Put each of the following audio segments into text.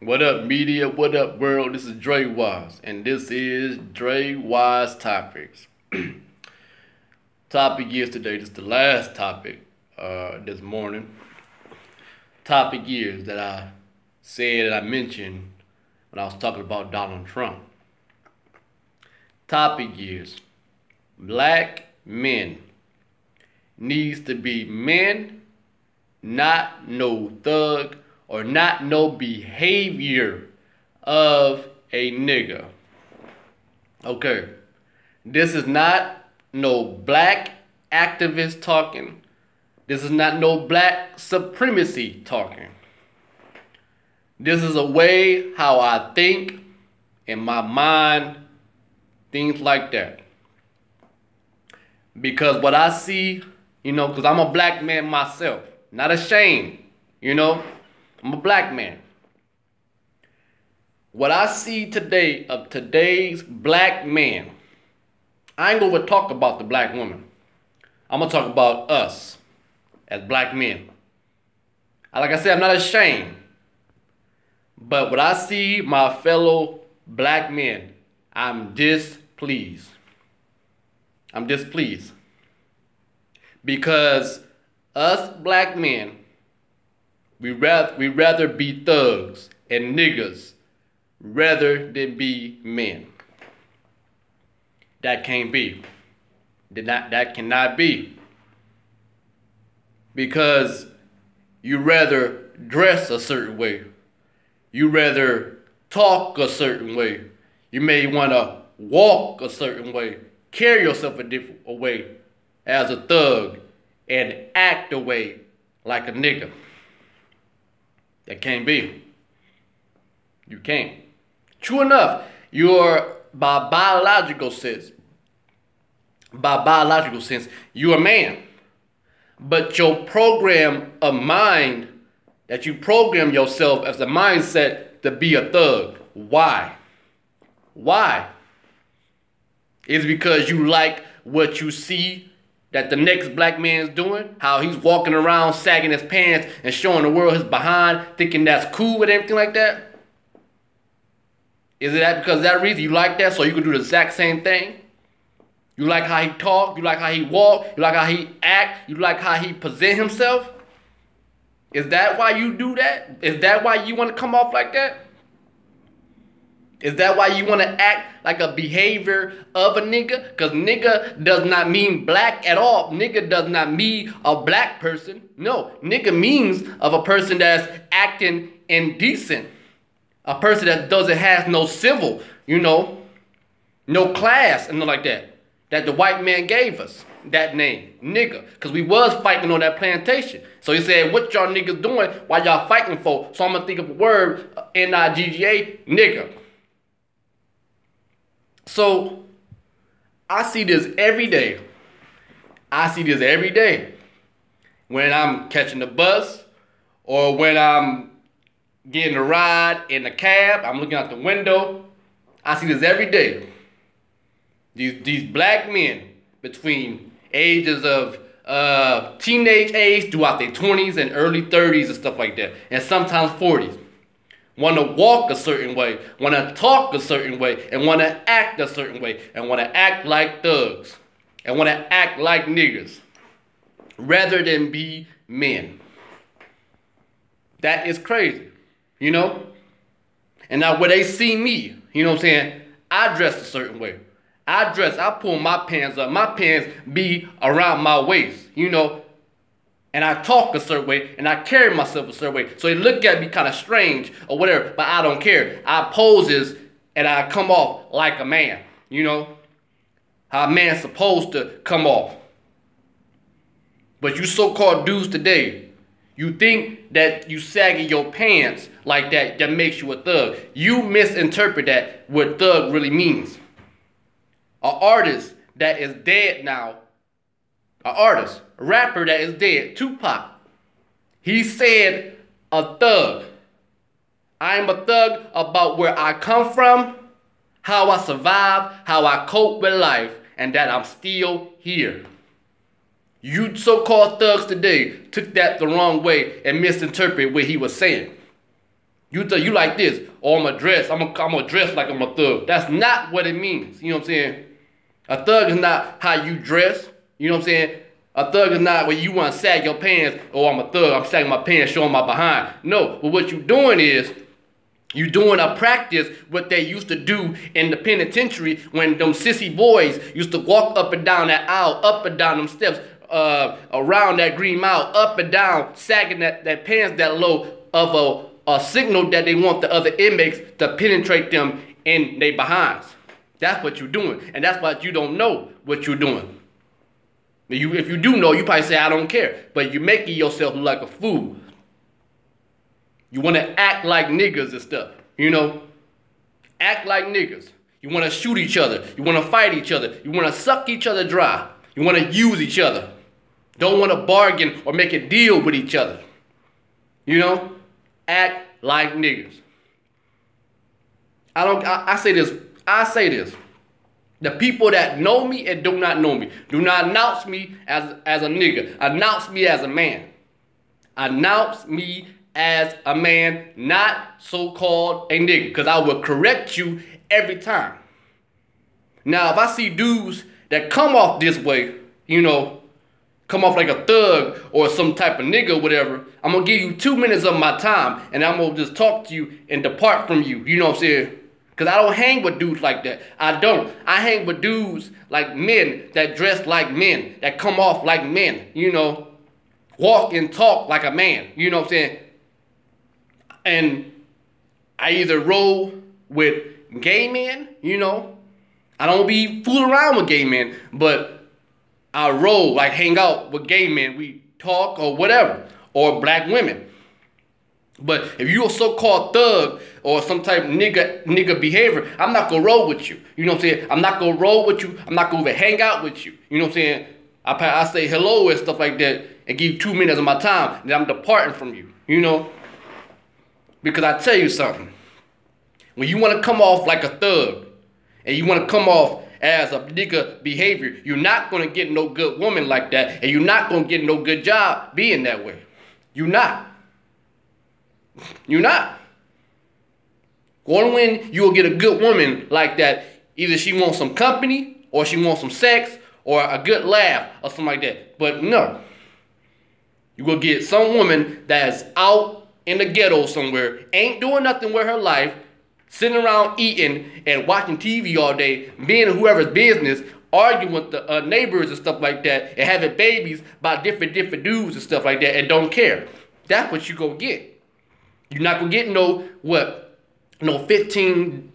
What up, media? What up, world? This is Drewize, and this is Drewize Topics. Topic is today, this is the last topic this morning. Topic is that I mentioned when I was talking about Donald Trump. Topic is black men needs to be men, not no thug or not no behavior of a nigga. Okay, this is not no black activist talking. This is not no black supremacy talking. This is a way how I think in my mind, things like that. Because what I see, because I'm a black man myself, not ashamed, I'm a black man. What I see today of today's black man, I ain't gonna talk about the black woman. I'm gonna talk about us as black men. Like I said, I'm not ashamed. But what I see my fellow black men, I'm displeased. I'm displeased. Because us black men, we rather be thugs and niggas rather than be men. That can't be. That cannot be. Because you rather dress a certain way. You rather talk a certain way. You may want to walk a certain way. Carry yourself a different way as a thug and act a way like a nigga. That can't be. You can't. True enough, you're by biological sense, you're a man. But your program of mind, that you program yourself as a mindset to be a thug. Why? Why? It's because you like what you see that the next black man's doing, how he's walking around sagging his pants and showing the world his behind, thinking that's cool and everything like that? Is it that because of that reason you like that so you can do the exact same thing? You like how he talk, you like how he walk, you like how he act, you like how he present himself? Is that why you do that? Is that why you want to come off like that? Is that why you want to act like a behavior of a nigga? Because nigga does not mean black at all. Nigga does not mean a black person. No, nigga means of a person that's acting indecent. A person that has no civil, no class and nothing like that. That the white man gave us that name, nigga. Because we was fighting on that plantation. So he said, what y'all niggas doing while y'all fighting for? So I'm going to think of a word, N-I-G-G-A, nigga. So, I see this every day. When I'm catching the bus or when I'm getting a ride in the cab, I'm looking out the window. I see this every day. These black men between ages of teenage age throughout their 20s and early 30s and stuff like that, and sometimes 40s. Want to walk a certain way, want to talk a certain way, and want to act a certain way, and want to act like thugs, and want to act like niggas, rather than be men. That is crazy, And now when they see me, I dress a certain way. I pull my pants up, my pants be around my waist, And I talk a certain way, and I carry myself a certain way. So they look at me kind of strange or whatever, but I don't care. I poses, and I come off like a man, How a man's supposed to come off. But you so-called dudes today, you think that you sagging your pants like that makes you a thug. You misinterpret that, what thug really means. An artist that is dead now, a rapper that is dead, Tupac. He said, a thug. I am a thug about where I come from, how I survive, how I cope with life, and that I'm still here. You so-called thugs today took that the wrong way and misinterpreted what he was saying. You like this, or I'm gonna dress like I'm a thug. That's not what it means. You know what I'm saying? A thug is not how you dress. You know what I'm saying? A thug is not where you want to sag your pants. Oh, I'm a thug. I'm sagging my pants, showing my behind. No, but what you're doing is you doing a practice what they used to do in the penitentiary when them sissy boys used to walk up and down that aisle, up and down them steps, around that Green Mile, up and down, sagging that pants that low of a signal that they want the other inmates to penetrate them in their behinds. That's what you're doing. And that's why you don't know what you're doing. If you do know, you probably say, I don't care. But you're making yourself look like a fool. You want to act like niggas and stuff, you know? Act like niggas. You want to shoot each other. You want to fight each other. You want to suck each other dry. You want to use each other. Don't want to bargain or make a deal with each other. You know? Act like niggas. I say this. The people that know me and do not know me, do not announce me as a nigga. Announce me as a man. Announce me as a man, not so-called a nigga, because I will correct you every time. Now, if I see dudes that come off this way, you know, come off like a thug or some type of nigga or whatever, I'm going to give you 2 minutes of my time, and I'm going to just talk to you and depart from you. You know what I'm saying? Because I don't hang with dudes like that. I don't. I hang with dudes like men that dress like men, that come off like men, you know, walk and talk like a man. You know what I'm saying? And I either roll with gay men, you know. I don't be fooling around with gay men, but I roll, like hang out with gay men. We talk or whatever, or black women. But if you're a so-called thug or some type of nigga behavior, I'm not going to roll with you. You know what I'm saying? I'm not going to roll with you. I'm not going to hang out with you. You know what I'm saying? I say hello and stuff like that and give you 2 minutes of my time, and I'm departing from you, you know? Because I tell you something. When you want to come off like a thug and you want to come off as a nigga behavior, you're not going to get no good woman like that, and you're not going to get no good job being that way. You're not. You're not. Only when you will get a good woman like that, either she wants some company or she wants some sex or a good laugh or something like that. But no. You will get some woman that's out in the ghetto somewhere, ain't doing nothing with her life, sitting around eating and watching TV all day, being in whoever's business, arguing with the neighbors and stuff like that, and having babies by different dudes and stuff like that, and don't care. That's what you gonna get. You're not gonna get no 15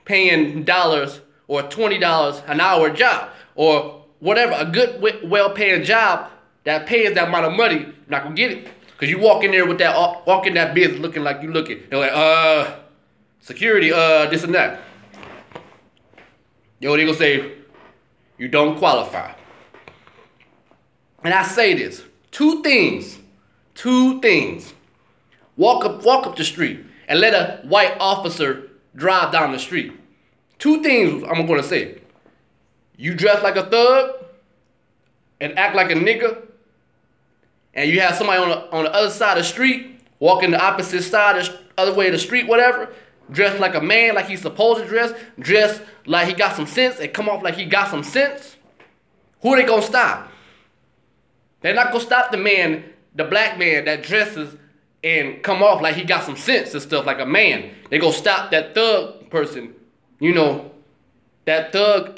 paying dollars or $20 an hour job or whatever, a good well-paying job that pays that amount of money. You're not gonna get it. Cause you walk in there with walk in that business looking like you looking. They're like, security, this and that. Yo, they gonna say, you don't qualify. And I say this, two things. Walk up the street and let a white officer drive down the street. Two things I'm gonna say. You dress like a thug and act like a nigga, and you have somebody on the other side of the street, walking the opposite side, the other way of the street, whatever, dressed like a man, like he's supposed to dress like he got some sense, and come off like he got some sense. Who are they gonna stop? They're not gonna stop the black man that dresses and come off like he got some sense and stuff like a man. They gonna stop that thug person, you know, that thug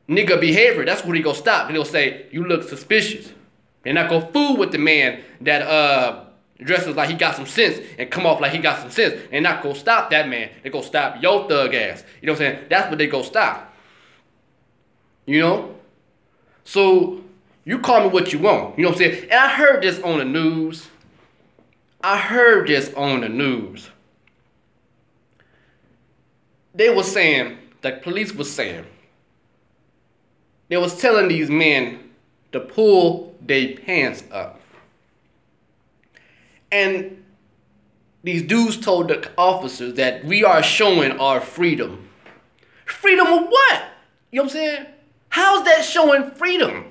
nigga behavior. That's what he gonna stop. They'll say, you look suspicious. They're not gonna fool with the man that dresses like he got some sense and come off like he got some sense. They're not gonna stop that man. They gonna stop your thug ass. You know what I'm saying? That's what they gonna stop. You know? So you call me what you want. You know what I'm saying? And I heard this on the news. They were saying, the police was saying, they was telling these men to pull their pants up. And these dudes told the officers that we are showing our freedom. Freedom of what? You know what I'm saying? How's that showing freedom?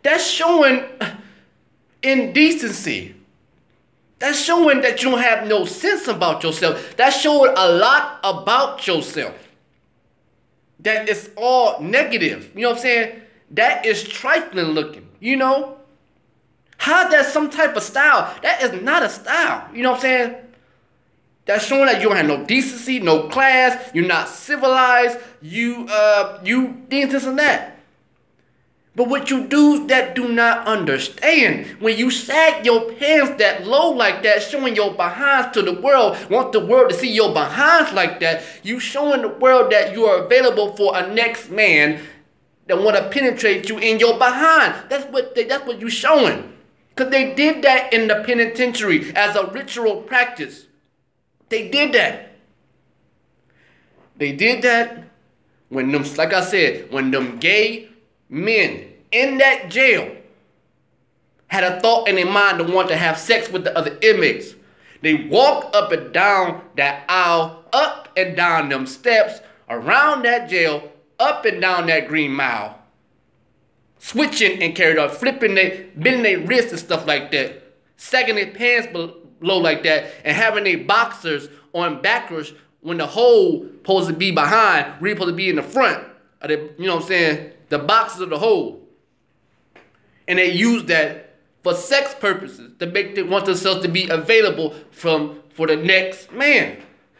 That's showing indecency. That's showing that you don't have no sense about yourself. That's showing a lot about yourself. That it's all negative. You know what I'm saying? That is trifling looking. You know? How that's some type of style? That is not a style. You know what I'm saying? That's showing that you don't have no decency, no class. You're not civilized. You this and that. But what you do that do not understand, when you sag your pants that low like that, showing your behinds to the world, want the world to see your behinds like that, you showing the world that you are available for a next man that want to penetrate you in your behind. That's what you showing. Because they did that in the penitentiary as a ritual practice. They did that. They did that when them, like I said, when them gay men in that jail had a thought in their mind to want to have sex with the other inmates. They walked up and down that aisle, up and down them steps, around that jail, up and down that Green Mile, switching and carried on, flipping bending their wrists and stuff like that, sagging their pants below like that, and having their boxers on backwards when the hole supposed to be behind, really supposed to be in the front. You know what I'm saying? The boxes of the hole. And they use that for sex purposes to make them want themselves to be available for the next man.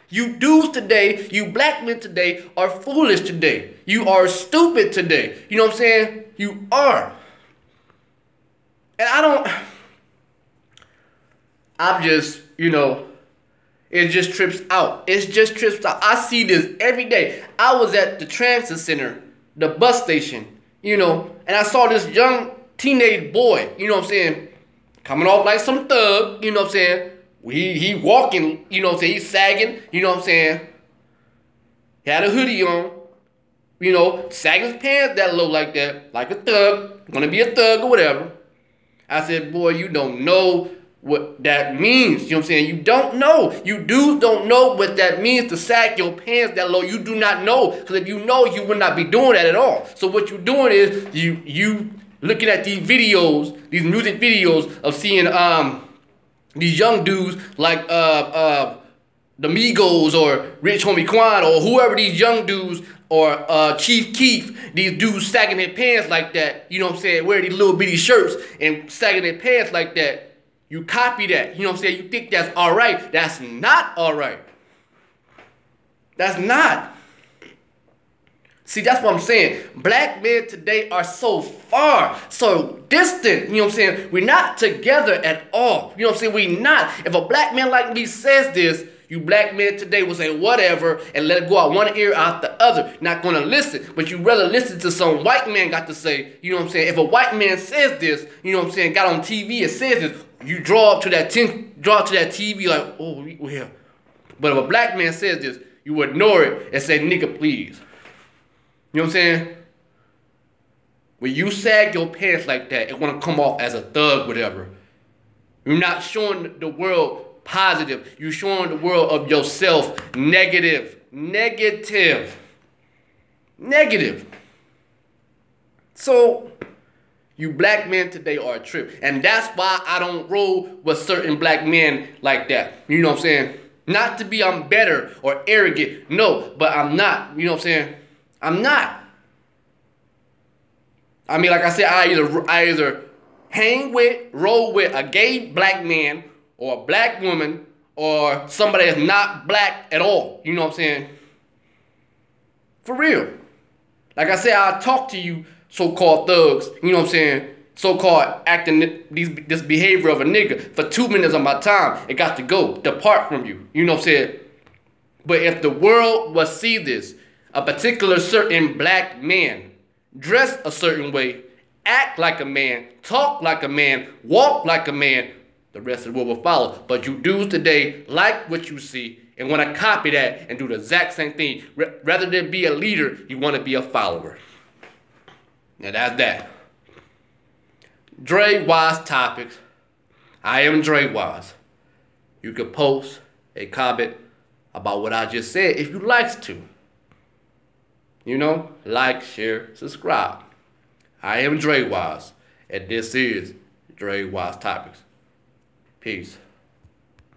You dudes today, you black men today are foolish today. You are stupid today. You know what I'm saying? You are. And I'm just, you know, it just trips out. It just trips out. I see this every day. I was at the transit center, the bus station, you know, and I saw this young teenage boy, you know what I'm saying, coming off like some thug, you know what I'm saying. He walking, you know what I'm saying, he's sagging, you know what I'm saying. He had a hoodie on, you know, sagging his pants that low like that, like a thug, gonna be a thug or whatever. I said, boy, you don't know what that means. You know what I'm saying? You don't know. You dudes don't know what that means to sag your pants that low. You do not know. Because if you know, you would not be doing that at all. So what you're doing is you looking at these videos, these music videos of seeing these young dudes like the Migos or Rich Homie Quan or whoever these young dudes or Chief Keef, these dudes sagging their pants like that, you know what I'm saying, wearing these little bitty shirts and sagging their pants like that. You copy that, you know what I'm saying, you think that's all right. That's not all right. That's not. See, that's what I'm saying. Black men today are so far, so distant, you know what I'm saying? We're not together at all. You know what I'm saying? We not. If a black man like me says this, you black men today will say whatever and let it go out one ear out the other. Not gonna listen, but you rather listen to some white man got to say, you know what I'm saying? If a white man says this, you know what I'm saying, got on TV and says this, you draw up to that TV like, oh, yeah. But if a black man says this, you ignore it and say, nigga, please. You know what I'm saying? When you sag your pants like that, it want to come off as a thug, whatever. You're not showing the world positive. You're showing the world of yourself negative. Negative. Negative. So, you black men today are a trip. And that's why I don't roll with certain black men like that. You know what I'm saying? Not to be I'm better or arrogant. No, but I'm not. You know what I'm saying? I'm not. I mean, like I said, I either hang with, roll with a gay black man or a black woman or somebody that's not black at all. You know what I'm saying? For real. Like I said, I'll talk to you so-called thugs, you know what I'm saying? So-called acting this behavior of a nigga for 2 minutes of my time. It got to go. Depart from you. You know what I'm saying? But if the world will see this, a particular certain black man dress a certain way, act like a man, talk like a man, walk like a man, the rest of the world will follow. But you dudes today like what you see and want to copy that and do the exact same thing. Rather than be a leader, you want to be a follower. And that's that. Drewize Topics. I am Drewize. You can post a comment about what I just said if you like to. You know, like, share, subscribe. I am Drewize, and this is Drewize Topics. Peace.